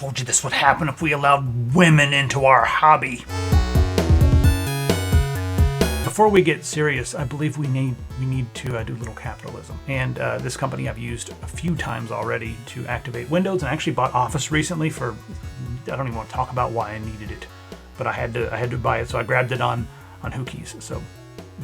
told you this would happen if we allowed women into our hobby. Before we get serious, I believe we need to do a little capitalism. And this company I've used a few times already to activate Windows, and I actually bought Office recently for, I don't even want to talk about why I needed it, but I had to buy it, so I grabbed it on Hookies. So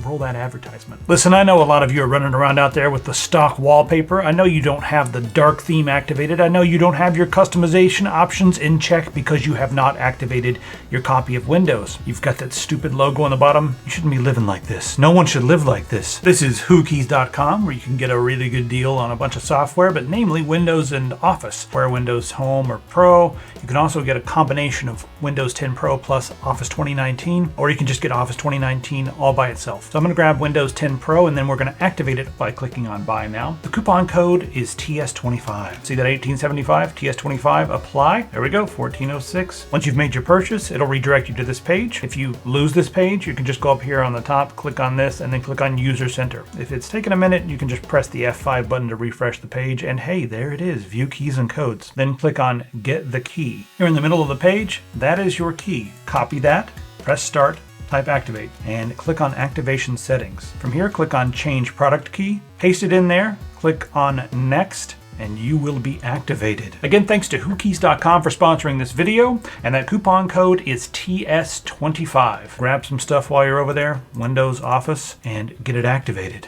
roll that advertisement. Listen, I know a lot of you are running around out there with the stock wallpaper. I know you don't have the dark theme activated. I know you don't have your customization options in check because you have not activated your copy of Windows. You've got that stupid logo on the bottom. You shouldn't be living like this. No one should live like this. This is Hookies.com, where you can get a really good deal on a bunch of software, but namely Windows and Office. Where Windows Home or Pro. You can also get a combination of Windows 10 Pro plus Office 2019, or you can just get Office 2019 all by itself. So I'm going to grab Windows 10 Pro, and then we're going to activate it by clicking on Buy Now. The coupon code is TS25. See that 1875? TS25, apply. There we go, 1406. Once you've made your purchase, it'll redirect you to this page. If you lose this page, you can just go up here on the top, click on this, and then click on User Center. If it's taken a minute, you can just press the F5 button to refresh the page, and hey, there it is, View Keys and Codes. Then click on Get the Key. Here in the middle of the page, that is your key. Copy that, press Start, type Activate, and click on Activation Settings. From here, click on Change Product Key, paste it in there, click on Next, and you will be activated. Again, thanks to Hookies.com for sponsoring this video, and that coupon code is TS25. Grab some stuff while you're over there, Windows, Office, and get it activated.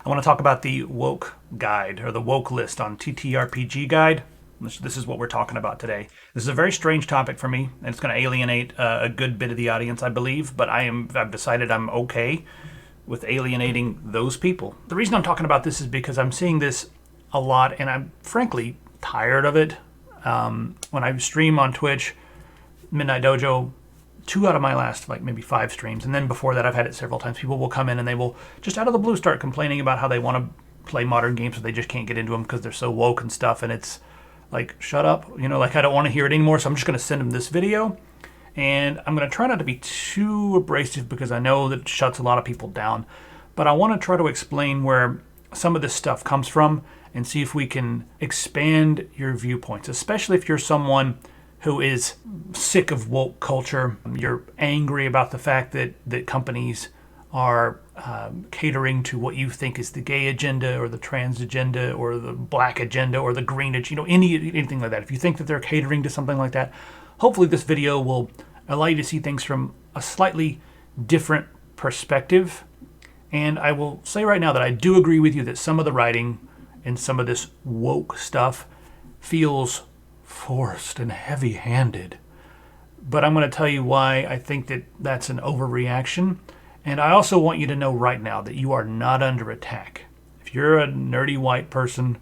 I want to talk about the woke guide, or the woke list on TTRPG guide. This is what we're talking about today. This is a very strange topic for me, and it's going to alienate a good bit of the audience, I believe, but I've decided I'm okay with alienating those people. The reason I'm talking about this is because I'm seeing this a lot, and I'm frankly tired of it. When I stream on Twitch, Midnight Dojo, 2 out of my last maybe 5 streams, and then before that I've had it several times, people will come in and they will just out of the blue start complaining about how they want to play modern games, but they just can't get into them because they're so woke and stuff, and it's like, shut up, I don't want to hear it anymore, so I'm just going to send them this video, and I'm going to try not to be too abrasive because I know that shuts a lot of people down, but I want to try to explain where some of this stuff comes from and see if we can expand your viewpoints, especially if you're someone who is sick of woke culture. You're angry about the fact that companies are catering to what you think is the gay agenda or the trans agenda or the black agenda or the green agenda, anything like that. If you think that they're catering to something like that, hopefully this video will allow you to see things from a slightly different perspective. And I will say right now that I do agree with you that some of the writing and some of this woke stuff feels forced and heavy-handed. But I'm going to tell you why I think that that's an overreaction. And I also want you to know right now that you are not under attack. If you're a nerdy white person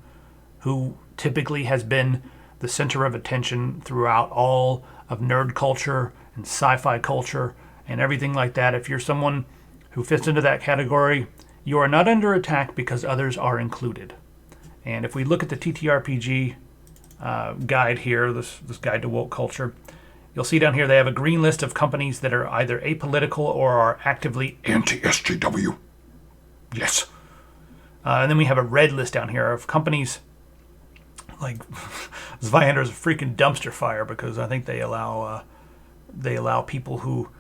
who typically has been the center of attention throughout all of nerd culture and sci-fi culture and everything like that, if you're someone who fits into that category, you are not under attack because others are included. And if we look at the TTRPG guide here, this guide to woke culture, you'll see down here they have a green list of companies that are either apolitical or are actively anti-SJW. Yes. And then we have a red list down here of companies like Zweihander is a freaking dumpster fire because I think they allow people who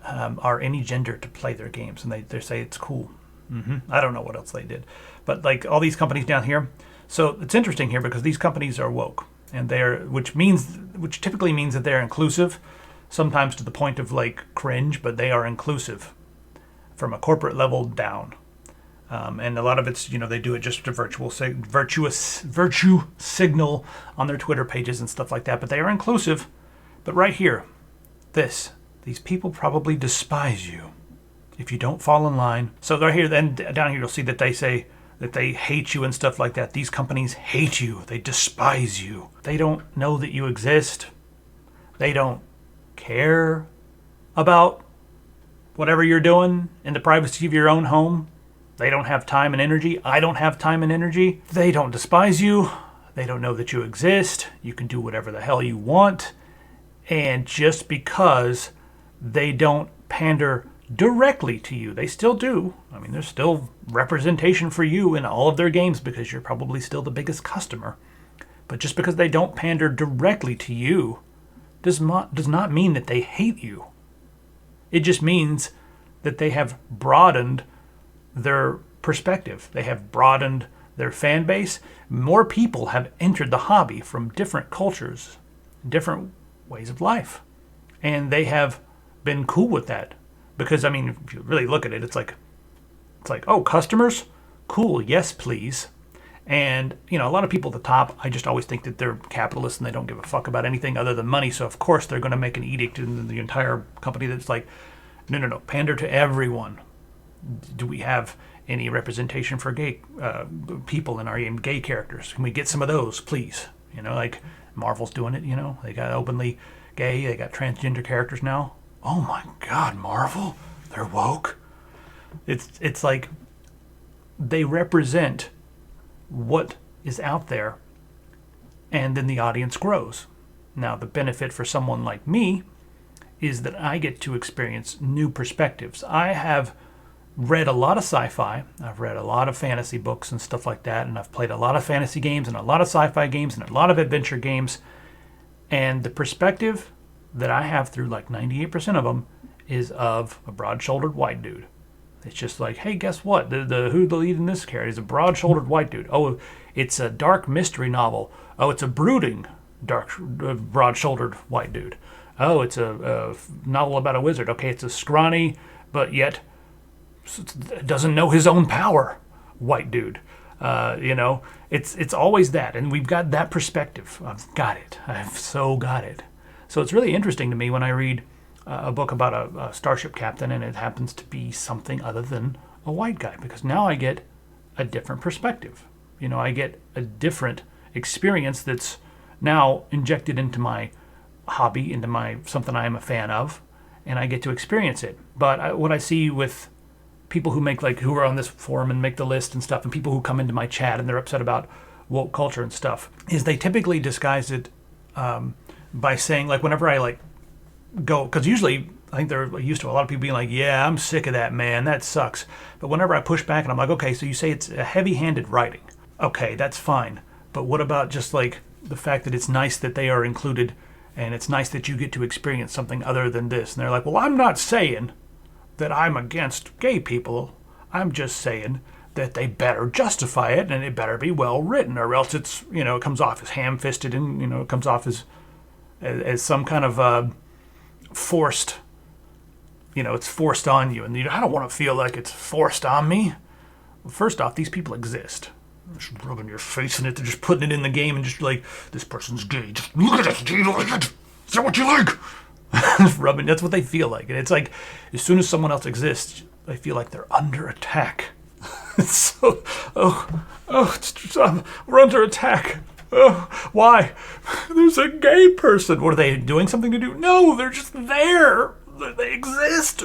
are any gender to play their games, and they say it's cool. I don't know what else they did. But like all these companies down here. So it's interesting here because these companies are woke. And which typically means that they're inclusive, sometimes to the point of like cringe, but they are inclusive from a corporate level down. And a lot of it's, they do it just to virtue signal on their Twitter pages and stuff like that. But they are inclusive. But right here, these people probably despise you if you don't fall in line. So they're here, then down here you'll see that they say that they hate you and stuff like that. These companies hate you. They despise you. They don't know that you exist. They don't care about whatever you're doing in the privacy of your own home. They don't have time and energy. I don't have time and energy. They don't despise you. They don't know that you exist. You can do whatever the hell you want. And just because they don't pander directly to you, they still do. I mean, there's still representation for you in all of their games because you're probably still the biggest customer. But just because they don't pander directly to you does not mean that they hate you. It just means that they have broadened their perspective. They have broadened their fan base. More people have entered the hobby from different cultures, different ways of life. And they have been cool with that. Because, I mean, if you really look at it, it's like, oh, customers? Cool, yes, please. And, you know, a lot of people at the top, I just always think that they're capitalists and they don't give a fuck about anything other than money. So, of course, they're going to make an edict in the entire company that's like, no, pander to everyone. Do we have any representation for gay people in our game, gay characters? Can we get some of those, please? You know, like Marvel's doing it, you know. They got openly gay, they got transgender characters now. Oh my God, Marvel, they're woke. It's like they represent what is out there, and then the audience grows. Now, the benefit for someone like me is that I get to experience new perspectives. I have read a lot of sci-fi, I've read a lot of fantasy books and stuff like that, and I've played a lot of fantasy games and a lot of sci-fi games and a lot of adventure games, and the perspective that I have through like 98% of them is of a broad-shouldered white dude. It's just like, hey, guess what? Who the lead in this character is a broad-shouldered white dude. Oh, it's a dark mystery novel. Oh, it's a brooding, broad-shouldered white dude. Oh, it's a novel about a wizard. Okay, it's a scrawny, but yet doesn't know his own power white dude. You know, it's always that. And we've got that perspective. I've got it. I've so got it. So it's really interesting to me when I read a book about a starship captain and it happens to be something other than a white guy, because now I get a different perspective. You know, I get a different experience that's now injected into my hobby, into my something I am a fan of, and I get to experience it. But what I see with people who are on this forum and make the list and stuff, and people who come into my chat and they're upset about woke culture and stuff, is they typically disguise it by saying, like, whenever I like go, because usually I think they're used to a lot of people being like, yeah, I'm sick of that, man, that sucks. But whenever I push back and I'm like, okay, so you say it's a heavy-handed writing. Okay, that's fine. But what about just like the fact that it's nice that they are included and it's nice that you get to experience something other than this? And they're like, well, I'm not saying that I'm against gay people. I'm just saying that they better justify it and it better be well written, or else it's, you know, it comes off as ham-fisted and, you know, it comes off as some kind of forced, you know, it's forced on you. And I don't want to feel like it's forced on me. Well, first off, these people exist. They're just rubbing your face in it. They're just putting it in the game and just like, this person's gay. Just look at it. Do you like it? Is that what you like? Rubbing. That's what they feel like. And it's like, as soon as someone else exists, they feel like they're under attack. So, we're under attack. Oh, why? There's a gay person. What, are they doing something to do? No, they're just there. They exist.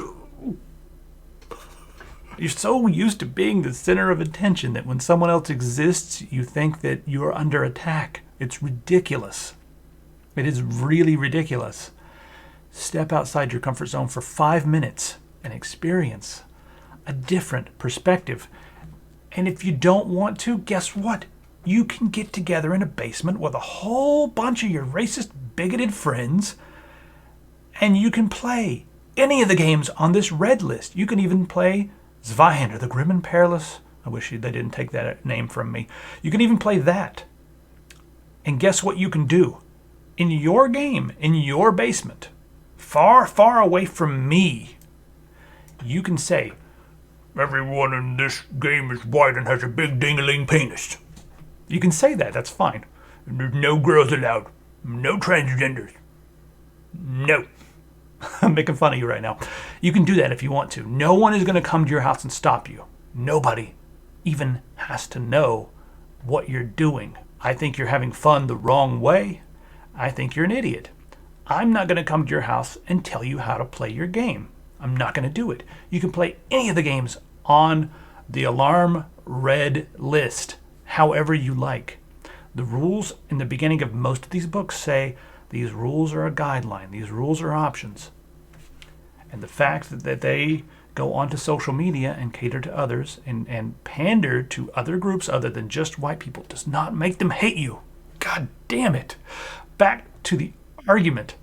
You're so used to being the center of attention that when someone else exists, you think that you're under attack. It's ridiculous. It is really ridiculous. Step outside your comfort zone for 5 minutes and experience a different perspective. And if you don't want to, guess what? You can get together in a basement with a whole bunch of your racist, bigoted friends, and you can play any of the games on this red list. You can even play Zweihander, the Grim and Perilous. I wish they didn't take that name from me. You can even play that. And guess what you can do? In your game, in your basement, far, far away from me, you can say, everyone in this game is white and has a big ding-a-ling penis. You can say that, that's fine. There's no girls allowed. No transgenders. No. I'm making fun of you right now. You can do that if you want to. No one is going to come to your house and stop you. Nobody even has to know what you're doing. I think you're having fun the wrong way. I think you're an idiot. I'm not going to come to your house and tell you how to play your game. I'm not going to do it. You can play any of the games on the alarm red list, however you like. The rules in the beginning of most of these books say these rules are a guideline. These rules are options. And the fact that they go onto social media and cater to others and pander to other groups other than just white people does not make them hate you. God damn it. Back to the argument.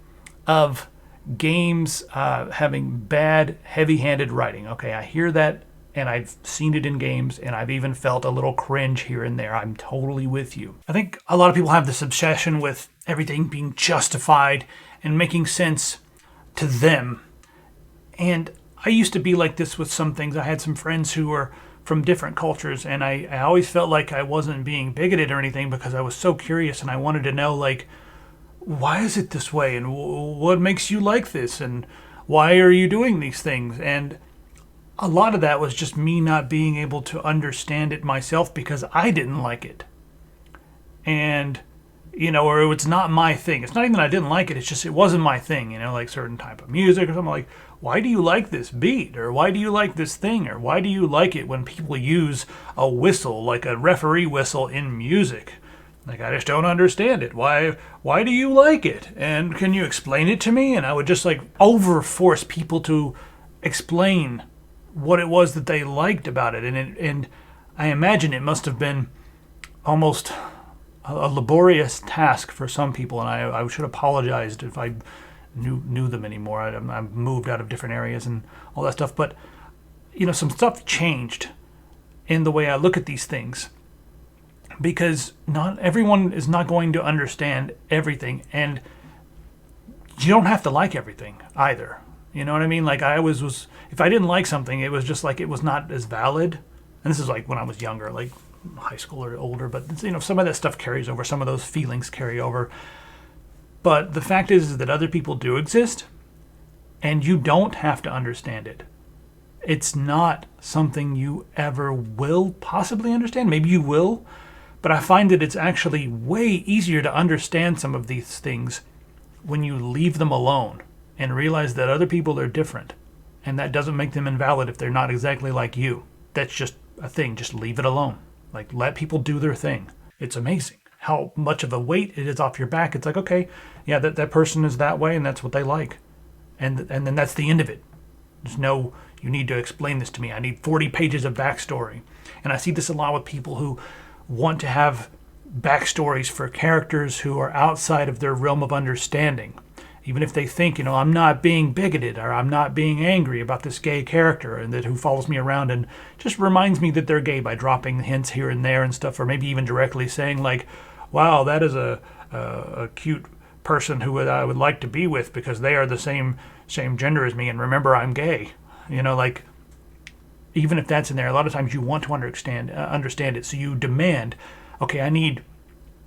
of games having bad, heavy-handed writing. Okay, I hear that, and I've seen it in games, and I've even felt a little cringe here and there. I'm totally with you. I think a lot of people have this obsession with everything being justified and making sense to them. And I used to be like this with some things. I had some friends who were from different cultures, and I always felt like I wasn't being bigoted or anything because I was so curious and I wanted to know, like, why is it this way, and what makes you like this, and why are you doing these things? And a lot of that was just me not being able to understand it myself because I didn't like it. And, or it's not my thing. It's not even that I didn't like it, it's just it wasn't my thing, like certain type of music or something. Like, why do you like this beat? Or why do you like this thing? Or why do you like it when people use a whistle, like a referee whistle in music? Like, I just don't understand it. Why do you like it? And can you explain it to me? And I would just overforce people to explain what it was that they liked about it. And I imagine it must have been almost a laborious task for some people. And I should apologize if I knew them anymore. I've moved out of different areas and all that stuff. But, some stuff changed in the way I look at these things. Because not everyone is not going to understand everything. And you don't have to like everything either. You know what I mean? Like, I was if I didn't like something, it was just like it was not as valid. And this is like when I was younger, like high school or older. But, some of that stuff carries over. Some of those feelings carry over. But the fact is that other people do exist, and you don't have to understand it. It's not something you ever will possibly understand. Maybe you will, but I find that it's actually way easier to understand some of these things when you leave them alone and realize that other people are different, and that doesn't make them invalid if they're not exactly like you. That's just a thing. Just leave it alone. Like, let people do their thing. It's amazing how much of a weight it is off your back. It's like, okay, yeah, that person is that way and that's what they like. And then that's the end of it. There's no, you need to explain this to me. I need 40 pages of backstory. And I see this a lot with people who want to have backstories for characters who are outside of their realm of understanding. Even if they think, I'm not being bigoted or I'm not being angry about this gay character and that who follows me around and just reminds me that they're gay by dropping hints here and there and stuff, or maybe even directly saying like, wow, that is a cute person who I would like to be with because they are the same gender as me, and remember, I'm gay. Even if that's in there, a lot of times you want to understand it, so you demand, okay,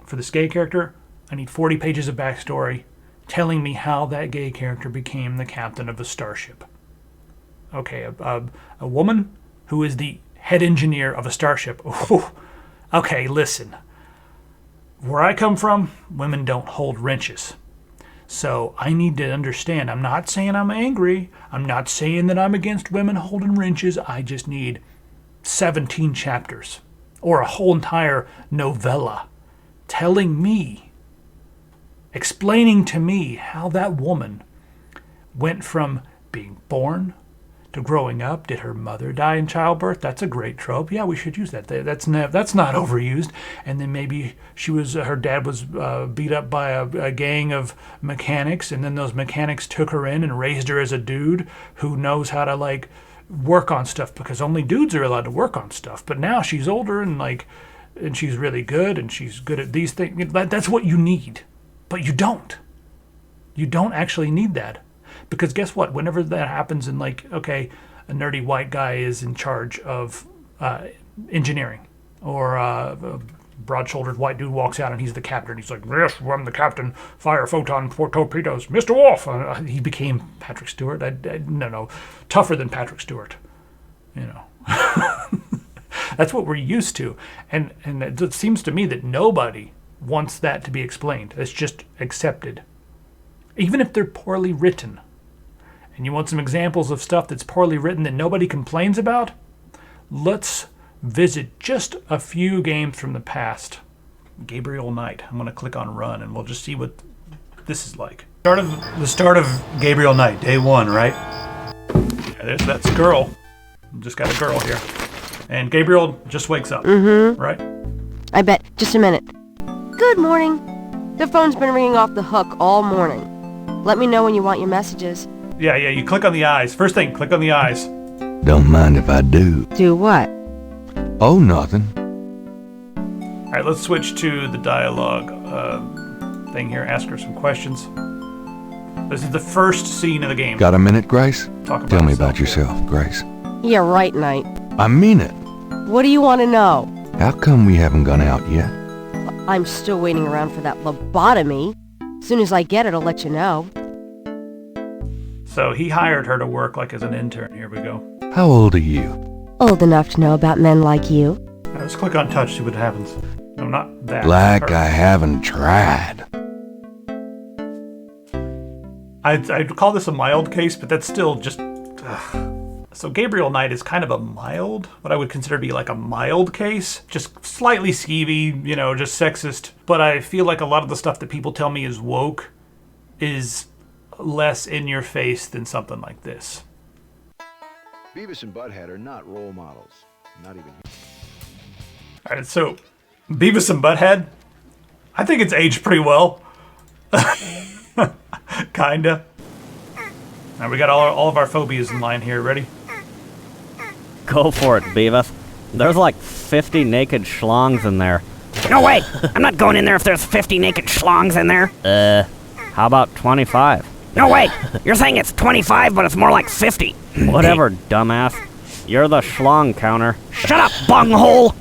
for this gay character, I need 40 pages of backstory telling me how that gay character became the captain of a starship. Okay, a woman who is the head engineer of a starship. Ooh, okay, listen. Where I come from, women don't hold wrenches. So I need to understand. I'm not saying I'm angry. I'm not saying that I'm against women holding wrenches. I just need 17 chapters or a whole entire novella explaining to me how that woman went from being born to growing up. Did her mother die in childbirth? That's a great trope. Yeah, we should use that. That's not overused. And then maybe her dad was beat up by a gang of mechanics, and then those mechanics took her in and raised her as a dude who knows how to work on stuff, because only dudes are allowed to work on stuff. But now she's older and she's really good, and she's good at these things. That's what you need. But you don't. You don't actually need that. Because guess what? Whenever that happens and okay, a nerdy white guy is in charge of engineering, or a broad-shouldered white dude walks out and he's the captain. He's like, yes, I'm the captain. Fire photon for torpedoes. Mr. Wolf. He became Patrick Stewart. No, tougher than Patrick Stewart. That's what we're used to. And it seems to me that nobody wants that to be explained. It's just accepted. Even if they're poorly written. And you want some examples of stuff that's poorly written that nobody complains about? Let's visit just a few games from the past. Gabriel Knight. I'm going to click on Run, and we'll just see what this is like. The start of Gabriel Knight, day one, right? Yeah, that's a girl. Just got a girl here. And Gabriel just wakes up, right? I bet. Just a minute. Good morning. The phone's been ringing off the hook all morning. Let me know when you want your messages. Yeah, you click on the eyes. First thing, click on the eyes. Don't mind if I do. Do what? Oh, nothing. All right, let's switch to the dialogue thing here. Ask her some questions. This is the first scene of the game. Got a minute, Grace? Talk about Tell me yourself. about yourself, Grace. Yeah, right, Knight. I mean it. What do you want to know? How come we haven't gone out yet? I'm still waiting around for that lobotomy. As soon as I get it, I'll let you know. So he hired her to work like as an intern. Here we go. How old are you? Old enough to know about men like you. Now let's click on touch, see what happens. No, not that. Like her. I haven't tried. I'd call this a mild case, but that's still just... So Gabriel Knight is kind of a mild, what I would consider to be like a mild case. Just slightly skeevy, just sexist. But I feel like a lot of the stuff that people tell me is woke is less in your face than something like this. Beavis and Butthead are not role models. Not even... All right, so Beavis and Butthead, I think it's aged pretty well. Kinda. Now we got all of our phobias in line here. Ready? Go for it, Beavis. There's like 50 naked schlongs in there. No way! I'm not going in there if there's 50 naked schlongs in there. How about 25? No way! You're saying it's 25, but it's more like 50. Whatever, dumbass. You're the schlong counter. Shut up, bunghole!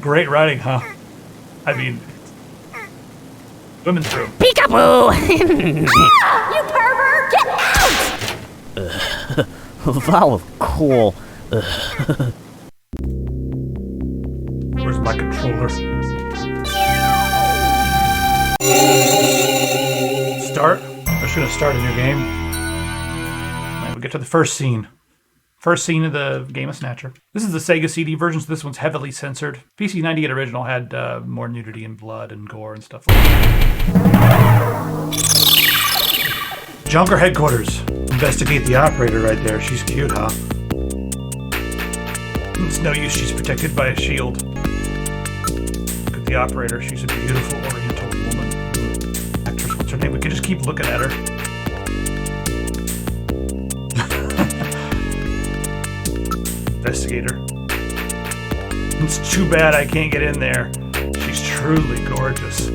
Great writing, huh? I mean, women's room. Peekaboo! You pervert! Get out! That was cool. Where's my controller? Start? I should have started a new game. All right, we get to the first scene. First scene of the game of Snatcher. This is the Sega CD version, so this one's heavily censored. PC 98 original had more nudity and blood and gore and stuff like that. Junker headquarters. Investigate the operator right there. She's cute, huh? It's no use, she's protected by a shield. Look at the operator. She's a beautiful oriental woman. Actress, what's her name? We can just keep looking at her. Investigator. It's too bad I can't get in there. She's truly gorgeous.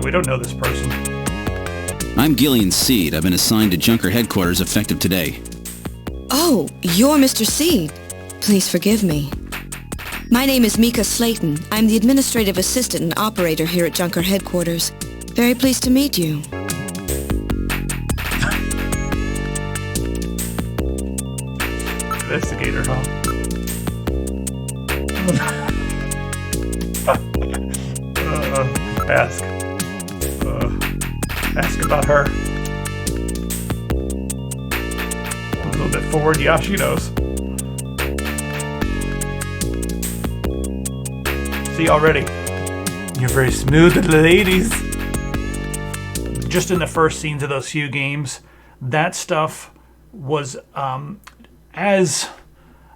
We don't know this person. I'm Gillian Seed. I've been assigned to Junker headquarters effective today. Oh, you're Mr. Seed. Please forgive me. My name is Mika Slayton. I'm the administrative assistant and operator here at Junker headquarters. Very pleased to meet you. Investigator, huh? Ask about her. A little bit forward, yeah, she knows. See already. You're very smooth with the ladies. Just in the first scenes of those few games, that stuff was as,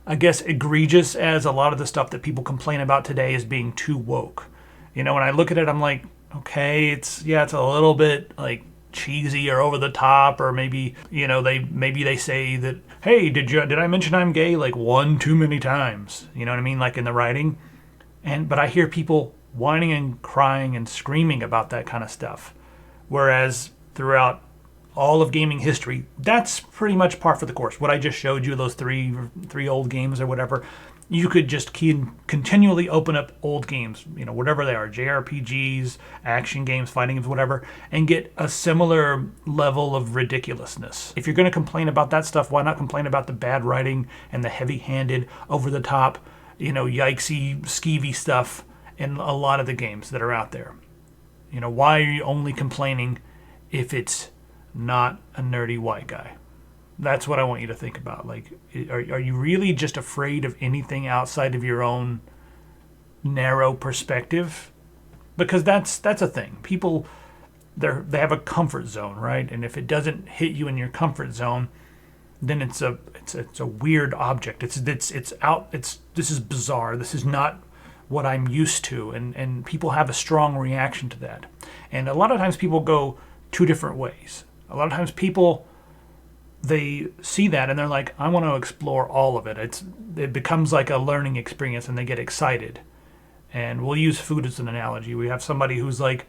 I guess, egregious as a lot of the stuff that people complain about today as being too woke. When I look at it, I'm like, okay, it's a little bit like cheesy or over the top, or maybe they say that, hey, did I mention I'm gay like one too many times? You know what I mean, like in the writing. But I hear people whining and crying and screaming about that kind of stuff, whereas throughout all of gaming history, that's pretty much par for the course. What I just showed you, those three old games or whatever, you could just continually open up old games, whatever they are, JRPGs, action games, fighting games, whatever, and get a similar level of ridiculousness. If you're going to complain about that stuff, why not complain about the bad writing and the heavy-handed, over-the-top, yikesy, skeevy stuff in a lot of the games that are out there? Why are you only complaining if it's not a nerdy white guy? That's what I want you to think about. Like, are you really just afraid of anything outside of your own narrow perspective? Because that's a thing. People, they have a comfort zone, right? And if it doesn't hit you in your comfort zone, then it's a weird object. This is bizarre. This is not what I'm used to, and people have a strong reaction to that. And a lot of times people go two different ways. A lot of times people, they see that and they're like, I want to explore all of it. It becomes like a learning experience and they get excited. And we'll use food as an analogy. We have somebody who's like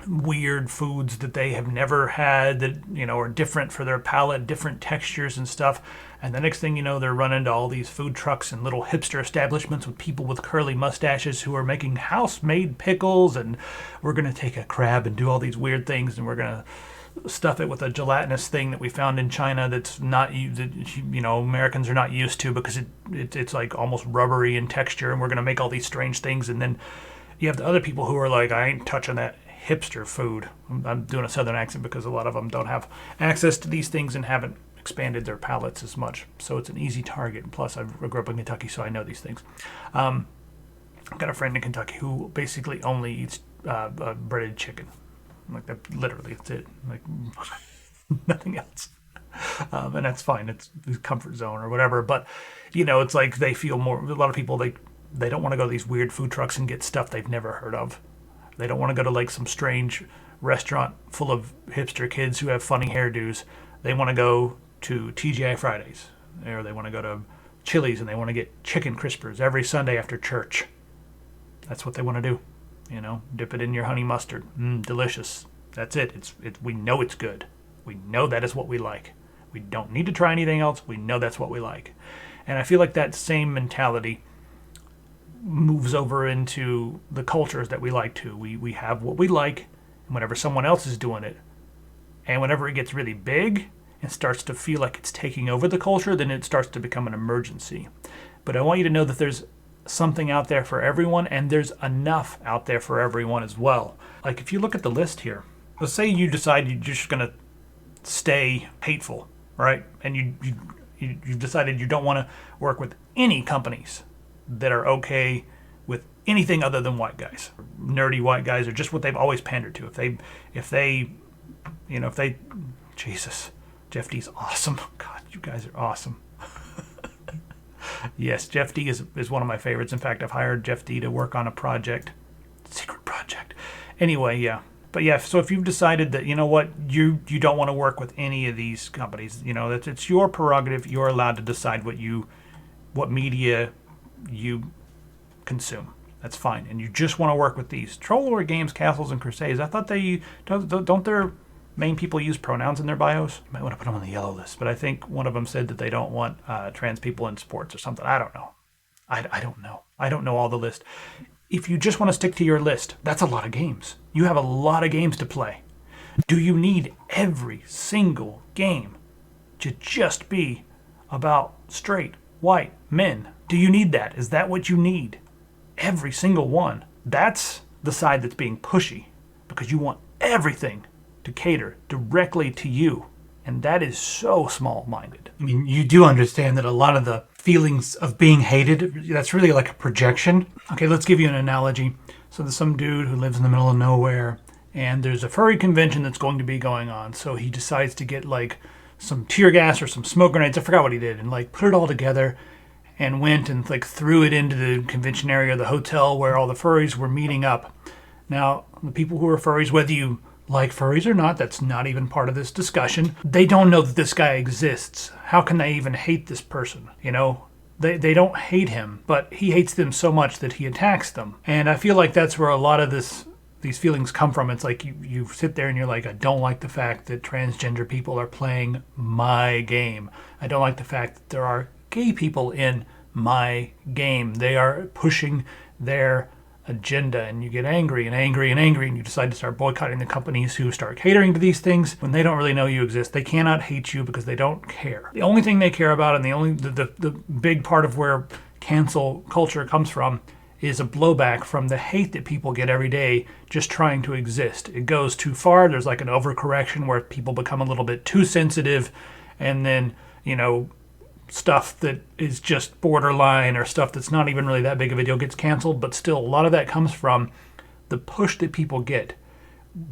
weird foods that they have never had that, are different for their palate, different textures and stuff. And the next thing you know, they're running to all these food trucks and little hipster establishments with people with curly mustaches who are making house-made pickles, and we're going to take a crab and do all these weird things, and we're going to stuff it with a gelatinous thing that we found in China that's not, Americans are not used to because it's like almost rubbery in texture, and we're going to make all these strange things. And then you have the other people who are like, I ain't touching that hipster food. I'm doing a southern accent because a lot of them don't have access to these things and haven't expanded their palates as much, so it's an easy target. And plus, I grew up in Kentucky, so I know these things. I've got a friend in Kentucky who basically only eats breaded chicken. Like that, literally, that's it. Like nothing else. And that's fine. It's his comfort zone or whatever. But it's like they feel more. A lot of people they don't want to go to these weird food trucks and get stuff they've never heard of. They don't want to go to like some strange restaurant full of hipster kids who have funny hairdos. They want to go to TGI Fridays, or they want to go to Chili's and they want to get chicken crispers every Sunday after church. That's what they want to do. Dip it in your honey mustard. Delicious. That's it. We know it's good. We know that is what we like. We don't need to try anything else. We know that's what we like. And I feel like that same mentality moves over into the cultures that we like too. We have what we like, and whenever someone else is doing it, and whenever it gets really big and starts to feel like it's taking over the culture, then it starts to become an emergency. But I want you to know that there's something out there for everyone, and there's enough out there for everyone as well. Like if you look at the list here, let's say you decide you're just going to stay hateful, right? And you've decided you don't want to work with any companies that are okay with anything other than white guys, nerdy white guys, or just what they've always pandered to. If they Jesus, Jeff D's awesome. God, you guys are awesome. Yes, Jeff D is one of my favorites. In fact, I've hired Jeff D to work on a project, secret project. Anyway, yeah. But yeah, so if you've decided that, you don't want to work with any of these companies, that it's your prerogative. You're allowed to decide what media you consume. That's fine. And you just want to work with these Troll Lore Games, Castles, and Crusades. I thought don't their main people use pronouns in their bios? You might want to put them on the yellow list. But I think one of them said that they don't want trans people in sports or something. I don't know. I don't know. I don't know all the list. If you just want to stick to your list, that's a lot of games. You have a lot of games to play. Do you need every single game to just be about straight white men? Do you need that? Is that what you need? Every single one. That's the side that's being pushy, because you want everything to cater directly to you. And that is so small-minded. I mean, you do understand that a lot of the feelings of being hated, that's really like a projection. Okay, let's give you an analogy. So there's some dude who lives in the middle of nowhere, and there's a furry convention that's going to be going on. So he decides to get like some tear gas or some smoke grenades. I forgot what he did, and like put it all together and went and like threw it into the convention area, the hotel where all the furries were meeting up. Now, the people who are furries, whether you like furries or not, that's not even part of this discussion. They don't know that this guy exists. How can they even hate this person? They don't hate him, but he hates them so much that he attacks them. And I feel like that's where a lot of these feelings come from. It's like you sit there and you're like, I don't like the fact that transgender people are playing my game. I don't like the fact that there are gay people in my game. They are pushing their agenda, and you get angry and angry and angry, and you decide to start boycotting the companies who start catering to these things when they don't really know you exist. They cannot hate you because they don't care. The only thing they care about, and the big part of where cancel culture comes from, is a blowback from the hate that people get every day just trying to exist. It goes too far. There's like an overcorrection where people become a little bit too sensitive, and then stuff that is just borderline or stuff that's not even really that big of a deal gets canceled. But still, a lot of that comes from the push that people get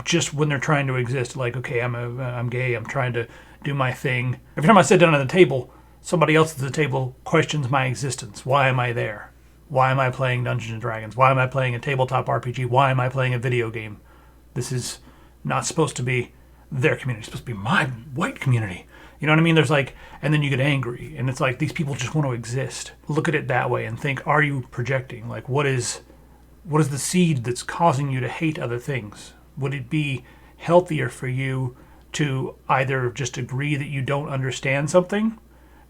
just when they're trying to exist. Like, okay, I'm gay, I'm trying to do my thing. Every time I sit down at the table, somebody else at the table questions my existence. Why am I there? Why am I playing Dungeons & Dragons? Why am I playing a tabletop RPG? Why am I playing a video game? This is not supposed to be their community. It's supposed to be my white community. You know what I mean? There's like, and then you get angry, and it's like these people just want to exist. Look at it that way and think, are you projecting? Like, what is the seed that's causing you to hate other things? Would it be healthier for you to either just agree that you don't understand something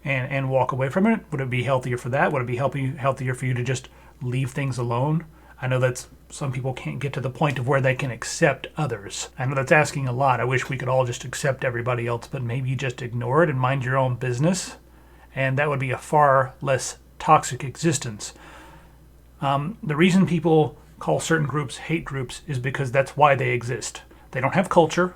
and walk away from it? Would it be healthier for that? Would it be healthier for you to just leave things alone? I know that some people can't get to the point of where they can accept others. I know that's asking a lot. I wish we could all just accept everybody else, but maybe you just ignore it and mind your own business. And that would be a far less toxic existence. The reason people call certain groups hate groups is because that's why they exist. They don't have culture.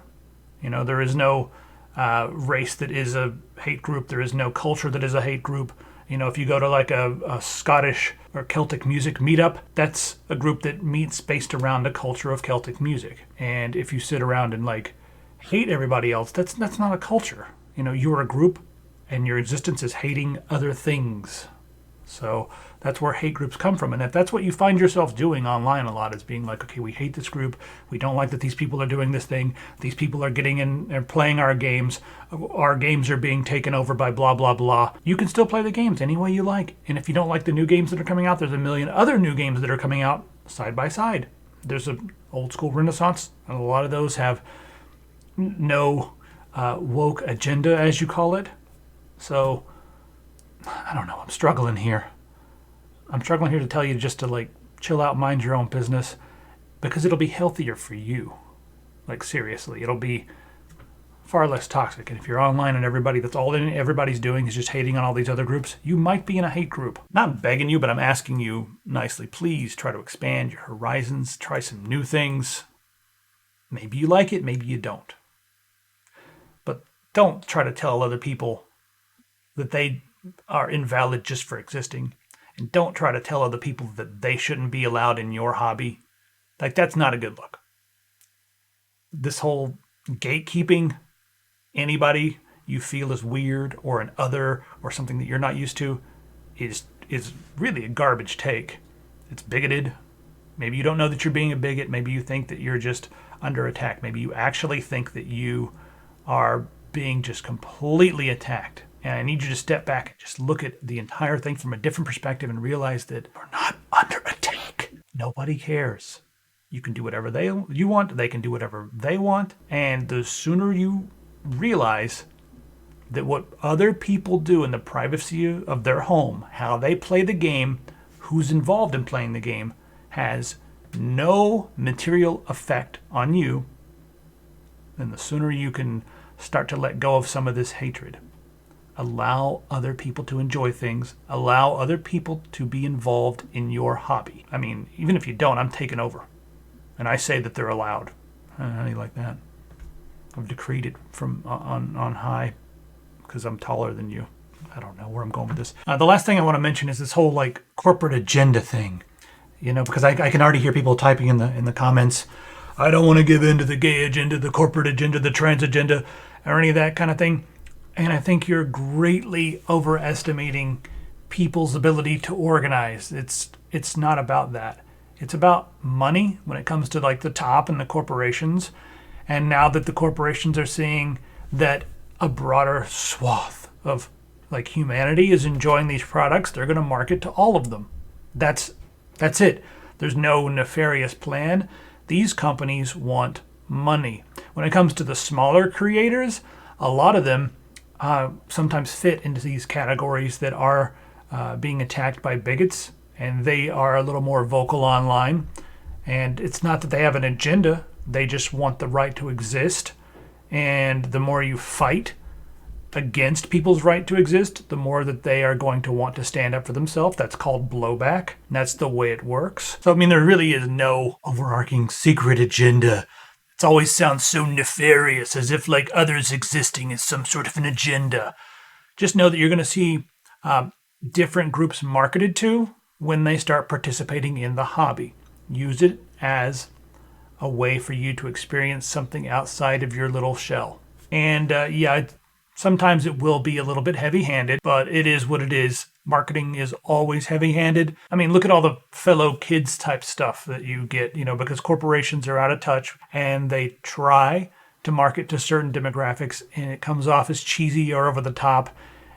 You know, there is no race that is a hate group. There is no culture that is a hate group. You know, if you go to like a Scottish or Celtic music meetup, that's a group that meets based around a culture of Celtic music. And if you sit around and like hate everybody else, that's not a culture. You know, you're a group and your existence is hating other things. So that's where hate groups come from. And if that's what you find yourself doing online a lot, is being like, okay, we hate this group. We don't like that these people are doing this thing. These people are getting in and playing our games. Our games are being taken over by blah, blah, blah. You can still play the games any way you like. And if you don't like the new games that are coming out, there's a million other new games that are coming out side by side. There's an old school Renaissance, and a lot of those have no woke agenda, as you call it. So I don't know. I'm struggling here. I'm struggling here to tell you just to like chill out, mind your own business, because it'll be healthier for you. Like seriously, it'll be far less toxic. And if you're online and that's all everybody's doing is just hating on all these other groups, you might be in a hate group. Not begging you, but I'm asking you nicely, please try to expand your horizons, try some new things. Maybe you like it, maybe you don't. But don't try to tell other people that they are invalid just for existing. And don't try to tell other people that they shouldn't be allowed in your hobby. Like, that's not a good look. This whole gatekeeping anybody you feel is weird or an other or something that you're not used to is really a garbage take. It's bigoted. Maybe you don't know that you're being a bigot. Maybe you think that you're just under attack. Maybe you actually think that you are being just completely attacked. And I need you to step back and just look at the entire thing from a different perspective and realize that we're not under attack. Nobody cares. You can do whatever you want. They can do whatever they want. And the sooner you realize that what other people do in the privacy of their home, how they play the game, who's involved in playing the game, has no material effect on you, then the sooner you can start to let go of some of this hatred. Allow other people to enjoy things. Allow other people to be involved in your hobby. I mean, even if you don't, I'm taking over. And I say that they're allowed. How do you like that? I've decreed it from on high because I'm taller than you. I don't know where I'm going with this. The last thing I want to mention is this whole like corporate agenda thing. You know, because I can already hear people typing in the comments, I don't want to give in to the gay agenda, the corporate agenda, the trans agenda, or any of that kind of thing. And I think you're greatly overestimating people's ability to organize. It's not about that. It's about money when it comes to like the top and the corporations. And now that the corporations are seeing that a broader swath of like humanity is enjoying these products, they're going to market to all of them. That's it. There's no nefarious plan. These companies want money. When it comes to the smaller creators, a lot of them sometimes fit into these categories that are being attacked by bigots, and they are a little more vocal online. And it's not that they have an agenda, they just want the right to exist. And the more you fight against people's right to exist, the more that they are going to want to stand up for themselves. That's called blowback. That's the way it works. So, I mean, there really is no overarching secret agenda. It always sounds so nefarious, as if like others existing is some sort of an agenda. Just know that you're going to see different groups marketed to when they start participating in the hobby. Use it as a way for you to experience something outside of your little shell. And Sometimes it will be a little bit heavy-handed, but it is what it is. Marketing is always heavy-handed. I mean, look at all the fellow kids type stuff that you get, because corporations are out of touch and they try to market to certain demographics and it comes off as cheesy or over the top.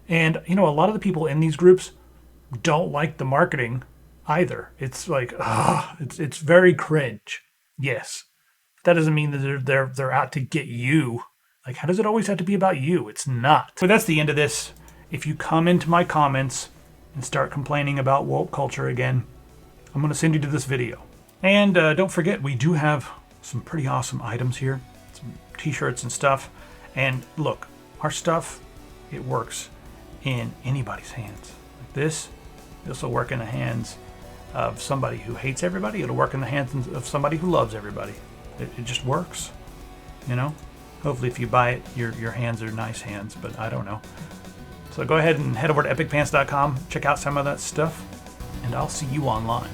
And, a lot of the people in these groups don't like the marketing either. It's like, it's very cringe. Yes. That doesn't mean that they're out to get you. Like, how does it always have to be about you? It's not. But that's the end of this. If you come into my comments and start complaining about woke culture again, I'm going to send you to this video. And don't forget, we do have some pretty awesome items here. Some t-shirts and stuff. And look, our stuff, it works in anybody's hands. Like this will work in the hands of somebody who hates everybody. It'll work in the hands of somebody who loves everybody. It just works, Hopefully if you buy it, your hands are nice hands, but I don't know. So go ahead and head over to epicpants.com, check out some of that stuff, and I'll see you online.